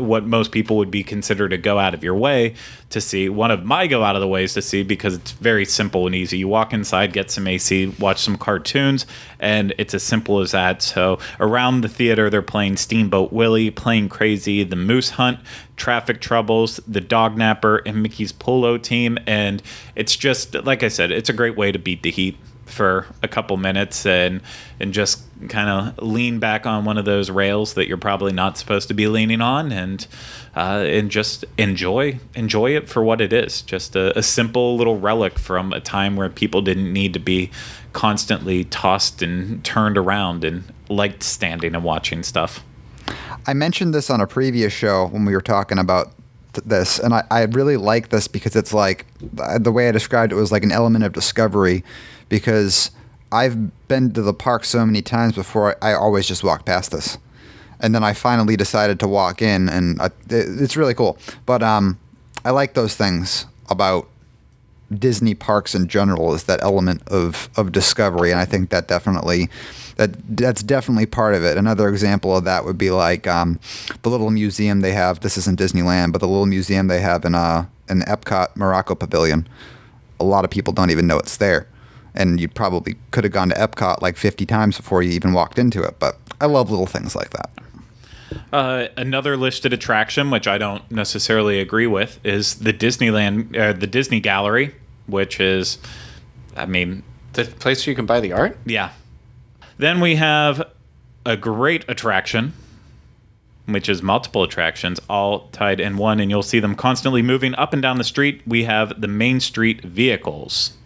what most people would be considered to go out of your way to see. One of my go out of the ways to see, because it's very simple and easy. You walk inside, get some AC, watch some cartoons, and it's as simple as that. So around the theater, they're playing Steamboat Willie, Playing Crazy, The Moose Hunt, Traffic Troubles, The Dog Napper, and Mickey's Polo Team. And it's just, like I said, it's a great way to beat the heat for a couple minutes and just kind of lean back on one of those rails that you're probably not supposed to be leaning on, and just enjoy it for what it is. Just a simple little relic from a time where people didn't need to be constantly tossed and turned around and liked standing and watching stuff.
I mentioned this on a previous show when we were talking about this, and I really like this because it's like, the way I described it was like an element of discovery, because I've been to the park so many times before, I always just walk past this. And then I finally decided to walk in, and it's really cool. But I like those things about Disney parks in general, is that element of discovery, and I think that's definitely part of it. Another example of that would be like the little museum they have. This isn't Disneyland, but the little museum they have in Epcot Morocco Pavilion. A lot of people don't even know it's there, and you probably could have gone to Epcot like 50 times before you even walked into it. But I love little things like that.
Another listed attraction, which I don't necessarily agree with, is the the Disney Gallery, which is, I mean,
The place where you can buy the art?
yeah. Then we have a great attraction, which is multiple attractions, all tied in one, and you'll see them constantly moving up and down the street. We have the Main Street Vehicles.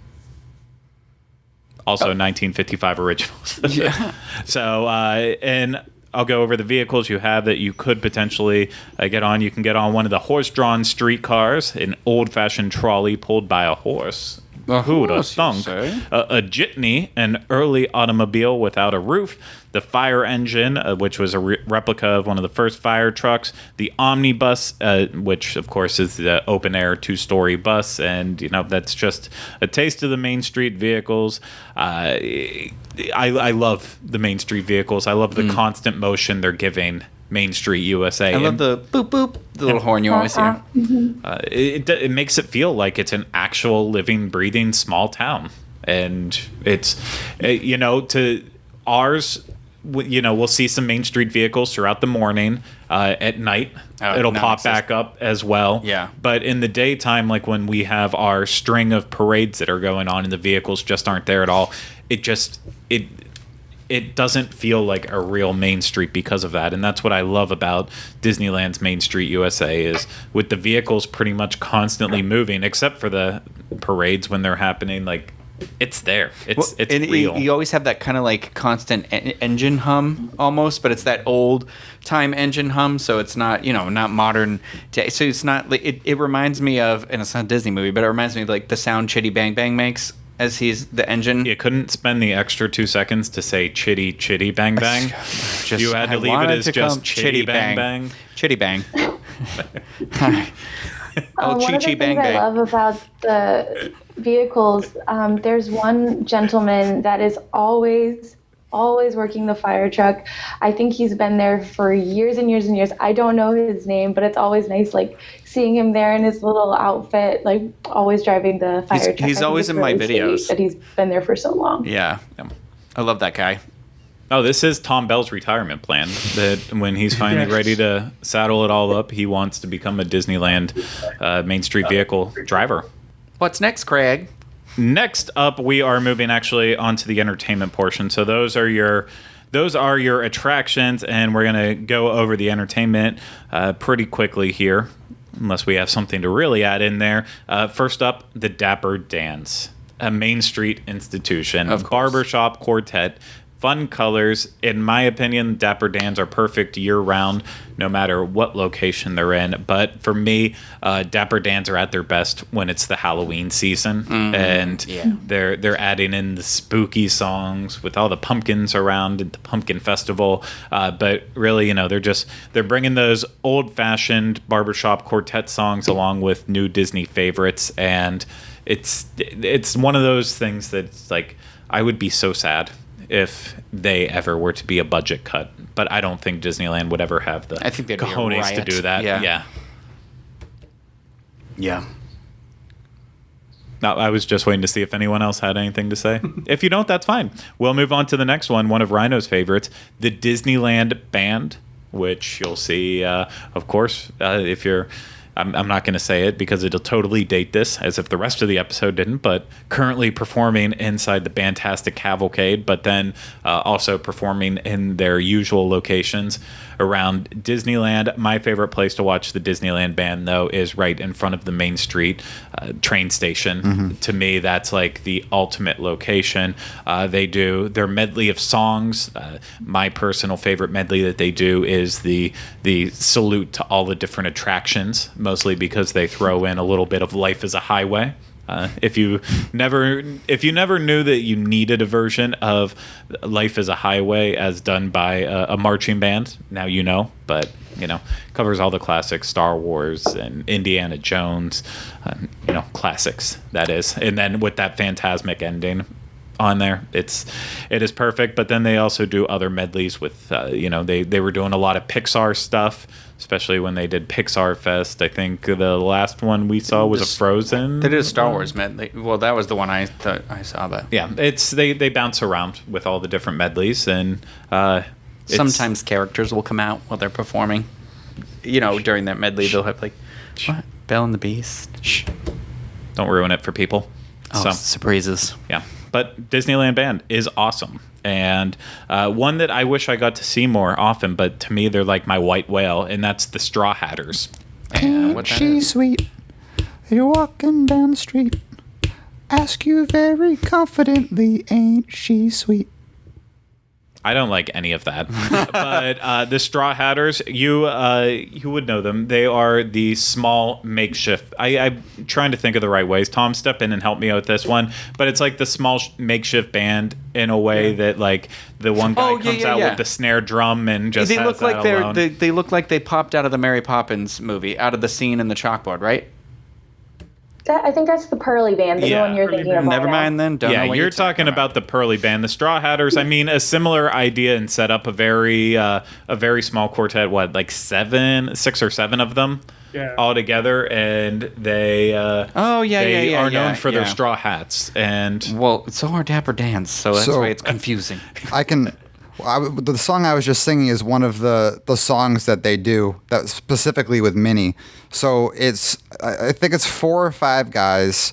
Also 1955 originals.
Yeah.
So, and I'll go over the vehicles you have that you could potentially get on. You can get on one of the horse-drawn streetcars, an old-fashioned trolley pulled by a horse. Who would have thunk? A jitney, an early automobile without a roof, the fire engine, which was a replica of one of the first fire trucks, the omnibus, which of course is the open-air 2-story bus, and that's just a taste of the Main Street vehicles. I love the Main Street vehicles. I love the constant motion they're giving Main Street USA.
I love the boop boop, the little horn you always hear.
It makes it feel like it's an actual living, breathing small town, and it's to ours. We'll see some Main Street vehicles throughout the morning. At night, it'll pop back up as well.
Yeah.
But in the daytime, like when we have our string of parades that are going on, and the vehicles just aren't there at all, it doesn't feel like a real Main Street because of that. And that's what I love about Disneyland's Main Street USA, is with the vehicles pretty much constantly moving, except for the parades when they're happening, like it's there. It's
and
real.
You always have that kind of like constant engine hum almost, but it's that old time engine hum, so it's not, not modern. So it's not, it reminds me of, and it's not a Disney movie, but it reminds me of like the sound Chitty Bang Bang makes as he's the engine.
You couldn't spend the extra 2 seconds to say Chitty Chitty Bang Bang. You had to leave it as just Chitty Bang Bang.
Chitty Bang.
One of the things I love about the vehicles, there's one gentleman that is always working the fire truck. I think he's been there for years and years and years. I don't know his name, but it's always nice, like, seeing him there in his little outfit, like, always driving the fire truck.
He's always in my videos.
That he's been there for so long.
Yeah. I love that guy.
Oh, this is Tom Bell's retirement plan. That when he's finally ready to saddle it all up, he wants to become a Disneyland Main Street vehicle driver.
What's next, Craig?
Next up, we are moving actually onto the entertainment portion. So those are your attractions, and we're gonna go over the entertainment pretty quickly here, unless we have something to really add in there. First up, the Dapper Dans, a Main Street institution, a barbershop quartet. Fun colors. In my opinion, Dapper Dans are perfect year-round, no matter what location they're in. But for me, Dapper Dans are at their best when it's the Halloween season, and they're adding in the spooky songs with all the pumpkins around at the Pumpkin Festival. But really, they're bringing those old-fashioned barbershop quartet songs along with new Disney favorites, and it's one of those things that's like, I would be so sad if they ever were to be a budget cut, but I don't think Disneyland would ever have the cojones to do that.
Yeah.
No, I was just waiting to see if anyone else had anything to say. If you don't, that's fine. We'll move on to the next one of Rhino's favorites, the Disneyland Band, which you'll see, of course, if you're... I'm not going to say it because it'll totally date this, as if the rest of the episode didn't, but currently performing inside the Band-Tastic Cavalcade, but then also performing in their usual locations around Disneyland. My favorite place to watch the Disneyland Band, though, is right in front of the Main Street train station. To me, that's like the ultimate location. They do their medley of songs. My personal favorite medley that they do is the salute to all the different attractions, mostly because they throw in a little bit of Life is a Highway. If you never knew that you needed a version of Life is a Highway as done by a marching band, now you know. But covers all the classics, Star Wars and Indiana Jones, classics, that is. And then with that phantasmic ending on there, it is perfect. But then they also do other medleys with they were doing a lot of Pixar stuff, especially when they did Pixar Fest. I think the last one we saw was a Frozen.
They did a Star Wars medley. Well, that was the one I thought I saw. But
yeah, they bounce around with all the different medleys, and
sometimes characters will come out while they're performing. During that medley, they'll have like, what? Belle and the Beast.
Shh. Don't ruin it for people.
Oh, surprises.
Yeah. But Disneyland Band is awesome. And one that I wish I got to see more often, but to me, they're like my white whale, and that's the Straw Hatters.
Ain't she sweet? You're walking down the street. Ask you very confidently, ain't she sweet?
I don't like any of that. But the Straw Hatters, you would know them. They are the small makeshift. I'm trying to think of the right ways. Tom, step in and help me out with this one. But it's like the small makeshift band in a way that like the one guy comes out with the snare drum and just
they look like they look like they popped out of the Mary Poppins movie, out of the scene in the chalkboard, right?
I think that's the Pearly Band, the one you're thinking about.
Never mind then.
You're talking about the Pearly Band. The Straw Hatters, I mean, a similar idea and setup, a very small quartet, like 6 or 7 of them all together, and they are known for their straw hats. And
so are Dapper Dans, so that's why it's confusing.
The song I was just singing is one of the songs that they do, that specifically with Minnie. So I think it's 4 or 5 guys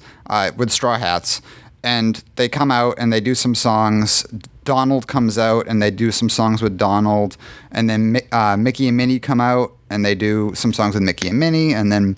with straw hats, and they come out and they do some songs. Donald comes out and they do some songs with Donald, and then Mickey and Minnie come out and they do some songs with Mickey and Minnie, and then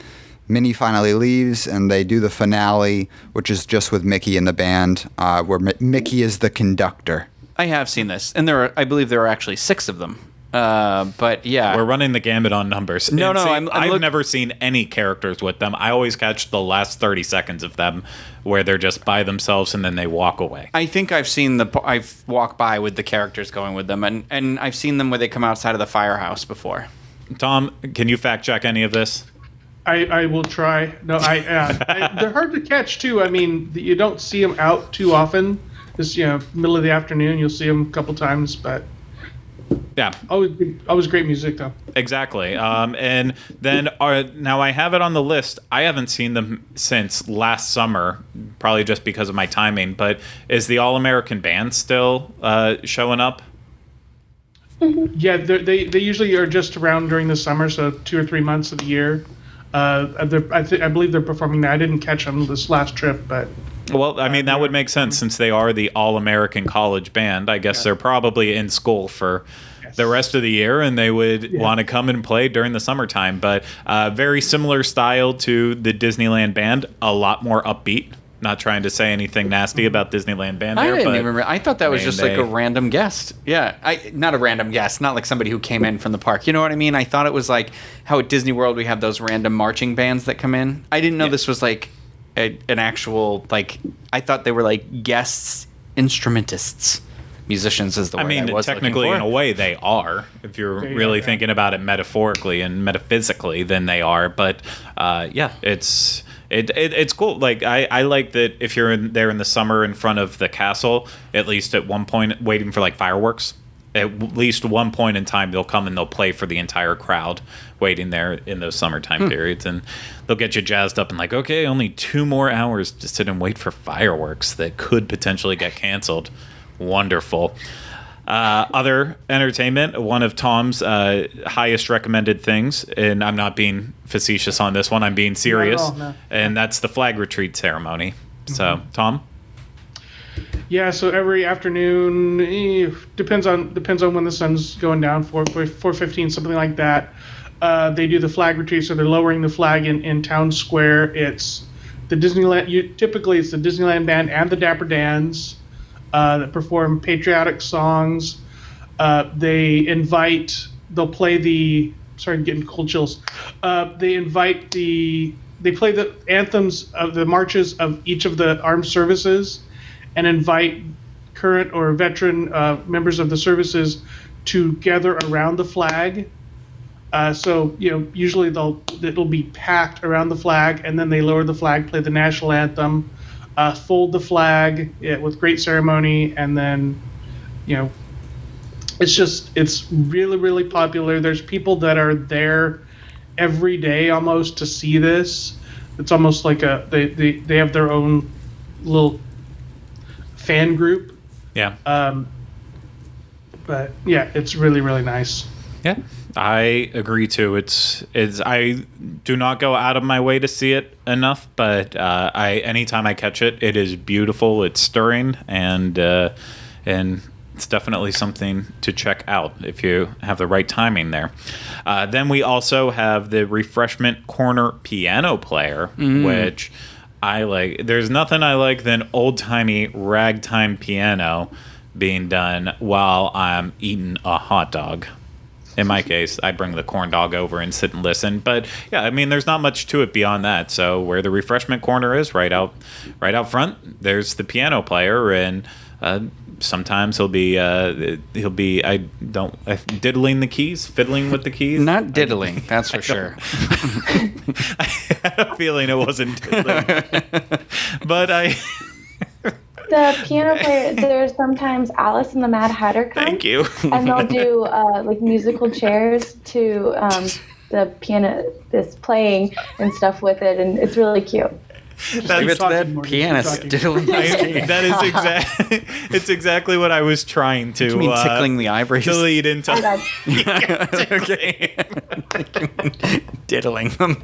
Minnie finally leaves, and they do the finale, which is just with Mickey and the band, where Mickey is the conductor.
I have seen this, and I believe there are actually 6 of them. But yeah,
we're running the gambit on numbers.
No,
I've never seen any characters with them. I always catch the last 30 seconds of them, where they're just by themselves and then they walk away.
I think I've walked by with the characters going with them, and I've seen them where they come outside of the firehouse before.
Tom, can you fact check any of this?
I will try. No, they're hard to catch too. I mean, you don't see them out too often. Just middle of the afternoon, you'll see them a couple times, but
yeah,
always great music though.
Exactly. And then now I have it on the list. I haven't seen them since last summer, probably just because of my timing. But is the All American Band still showing up?
Yeah, they usually are just around during the summer, so 2 or 3 months of the year. I believe they're performing now. I didn't catch them this last trip, but.
Well, I mean, that would make sense since they are the All-American College Band. I guess they're probably in school for the rest of the year, and they would want to come and play during the summertime. But very similar style to the Disneyland Band, a lot more upbeat. Not trying to say anything nasty about Disneyland Band there,
I thought that was just like a random guest. Yeah, not a random guest, not like somebody who came in from the park. You know what I mean? I thought it was like how at Disney World we have those random marching bands that come in. I didn't know this was like an actual, like, I thought they were like guests, instrumentists. Musicians is the word I was
technically,
looking for.
In a way, they are. If you're really thinking about it metaphorically and metaphysically, then they are. But it's cool. Like I like that if you're there in the summer in front of the castle, at least at one point, waiting for like fireworks. At least one point in time, they'll come and they'll play for the entire crowd waiting there in those summertime periods, and they'll get you jazzed up and like, okay, only 2 more hours to sit and wait for fireworks that could potentially get canceled. Wonderful. Other entertainment, one of Tom's highest recommended things, and I'm not being facetious on this one, I'm being serious, and that's the flag retreat ceremony. So, Tom?
Yeah, so every afternoon, depends on when the sun's going down, 4:15, something like that. They do the flag retreat, so they're lowering the flag in Town Square. It's the Disneyland. Typically, it's the Disneyland Band and the Dapper Dans that perform patriotic songs. They'll play the. Sorry, I'm getting cold chills. They play the anthems of the marches of each of the armed services, and invite current or veteran members of the services to gather around the flag. So usually it'll be packed around the flag, and then they lower the flag, play the national anthem, fold the flag with great ceremony, and then it's really, really popular. There's people that are there every day almost to see this. It's almost like they have their own little fan group.
Yeah.
But yeah, it's really, really nice.
Yeah, I agree too. It's I do not go out of my way to see it enough, but anytime I catch it, it is beautiful. It's stirring, and it's definitely something to check out if you have the right timing there. Then we also have the Refreshment Corner piano player, which I like. There's nothing I like than old-timey ragtime piano being done while I'm eating a hot dog. In my case, I bring the corn dog over and sit and listen. But yeah, I mean, there's not much to it beyond that. So where the refreshment corner is, right out front, there's the piano player, and sometimes he'll be diddling the keys, fiddling with the keys.
Not diddling, that's for sure.
I had a feeling it wasn't diddling, but
The piano player, there's sometimes Alice and the Mad Hatter come.
Thank you.
And they'll do like musical chairs to the pianist playing and stuff with it, and it's really cute.
That's that pianist diddling those keys.
That is it's exactly what I was trying to.
You mean tickling the ivories?
To lead into.
Okay. Diddling them.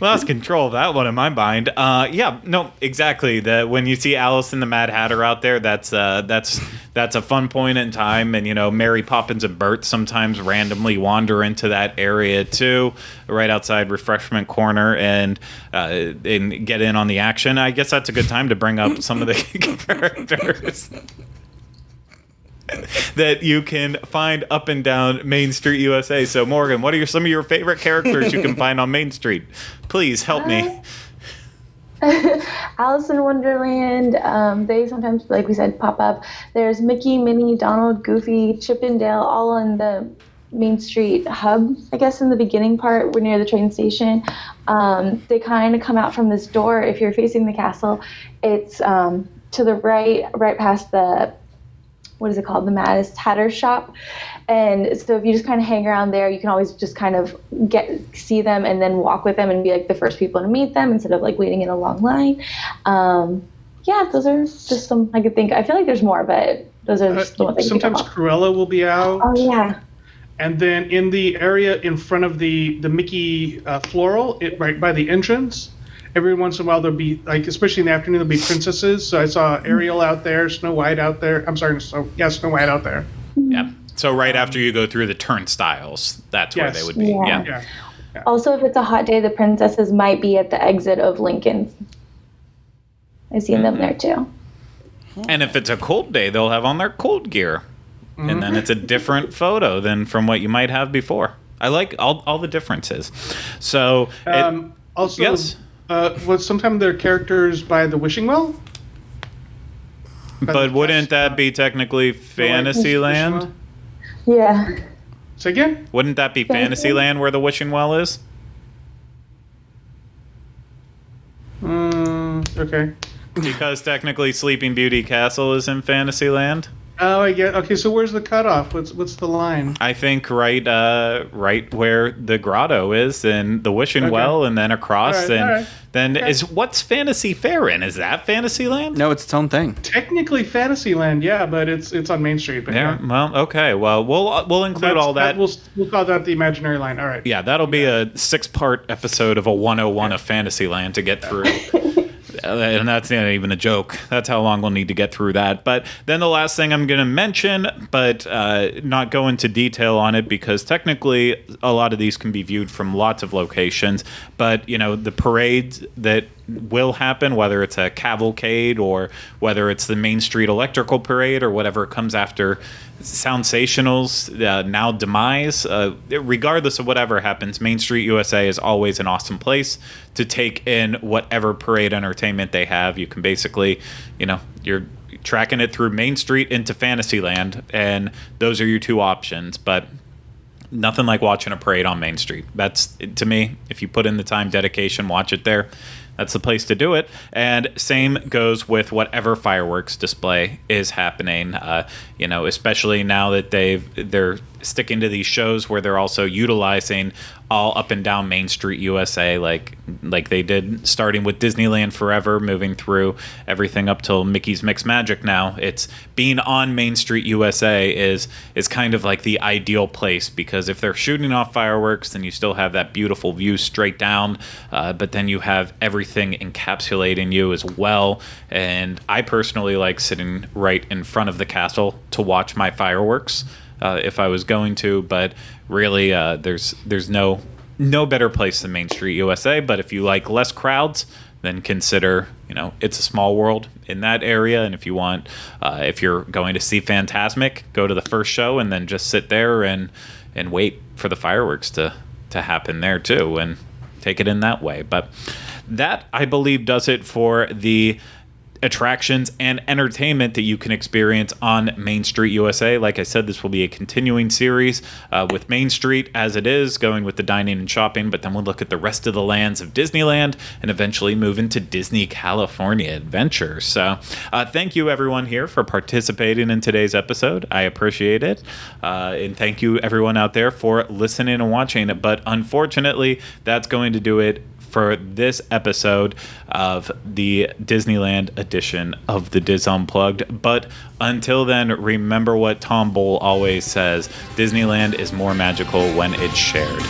Lost control of that one in my mind. Yeah, no, exactly. When you see Alice and the Mad Hatter out there, that's a fun point in time. And Mary Poppins and Bert sometimes randomly wander into that area too, right outside Refreshment Corner, and get in on the action. I guess that's a good time to bring up some of the characters that you can find up and down Main Street USA. So, Morgan, what are some of your favorite characters you can find on Main Street? Please help me.
Alice in Wonderland, they sometimes, like we said, pop up. There's Mickey, Minnie, Donald, Goofy, Chip and Dale, all on the Main Street hub, I guess, in the beginning part. We're near the train station. They kind of come out from this door. If you're facing the castle, it's to the right past the, what is it called? The Mad Hatter shop. And so if you just kind of hang around there, you can always just kind of see them and then walk with them and be like the first people to meet them instead of like waiting in a long line. Yeah, those are just some I could think. I feel like there's more, but those are just the ones I can think of.
Sometimes Cruella will be out.
Oh, yeah.
And then in the area in front of the Mickey floral, right by the entrance, every once in a while there'll be, like, especially in the afternoon, there'll be princesses. So I saw Ariel out there, Snow White out there. I'm sorry, Snow White out there.
Yeah. So right after you go through the turnstiles, that's where they would be.
Yeah. Also, if it's a hot day, the princesses might be at the exit of Lincoln. I've seen them there too.
And if it's a cold day, they'll have on their cold gear. Mm-hmm. And then it's a different photo than from what you might have before. I like all the differences. So,
also,
yes.
Was sometimes their characters by the wishing well?
But wouldn't that be technically Fantasyland?
Yeah.
Say again?
Wouldn't that be Fantasyland where the wishing well is?
Okay.
Because technically Sleeping Beauty Castle is in Fantasyland.
Oh, I get. Okay, so where's the cutoff? What's the line?
I think right where the grotto is, and the wishing well, and then across, then is what's Fantasy Fair in? Is that Fantasyland?
No, it's its own thing.
Technically Fantasyland, yeah, but it's on Main Street. But
yeah. Well, okay. Well, we'll include all that.
We'll call that the imaginary line. All right.
Yeah, that'll be a 6-part episode of a 101 of Fantasyland to get through. And that's not even a joke. That's how long we'll need to get through that. But then the last thing I'm going to mention, but not go into detail on it, because technically a lot of these can be viewed from lots of locations. But, the parades that will happen, whether it's a cavalcade or whether it's the Main Street Electrical Parade or whatever comes after Soundsational's now demise, regardless of whatever happens, Main Street USA is always an awesome place to take in whatever parade entertainment they have. You can basically, you're tracking it through Main Street into Fantasyland, and those are your two options. But nothing like watching a parade on Main Street. That's, to me, if you put in the time, dedication, watch it there. That's the place to do it. And same goes with whatever fireworks display is happening, especially now that they're sticking to these shows where they're also utilizing all up and down Main Street USA, like they did starting with Disneyland Forever, moving through everything up till Mickey's Mixed Magic now. It's being on Main Street USA is kind of like the ideal place, because if they're shooting off fireworks, then you still have that beautiful view straight down, but then you have everything encapsulating you as well. And I personally like sitting right in front of the castle to watch my fireworks. If I was going to, but really there's no better place than Main Street USA. But if you like less crowds, then consider, It's a Small World in that area. And if you want, if you're going to see Fantasmic, go to the first show and then just sit there and wait for the fireworks to happen there too, and take it in that way. But that, I believe, does it for the attractions and entertainment that you can experience on Main Street USA. Like I said, this will be a continuing series with Main Street as it is, going with the dining and shopping, but then we'll look at the rest of the lands of Disneyland and eventually move into Disney California Adventure. So thank you everyone here for participating in today's episode. I appreciate it. And thank you everyone out there for listening and watching. But unfortunately, that's going to do it for this episode of the Disneyland edition of the Diz Unplugged. But until then, remember what Tom Bull always says: Disneyland is more magical when it's shared.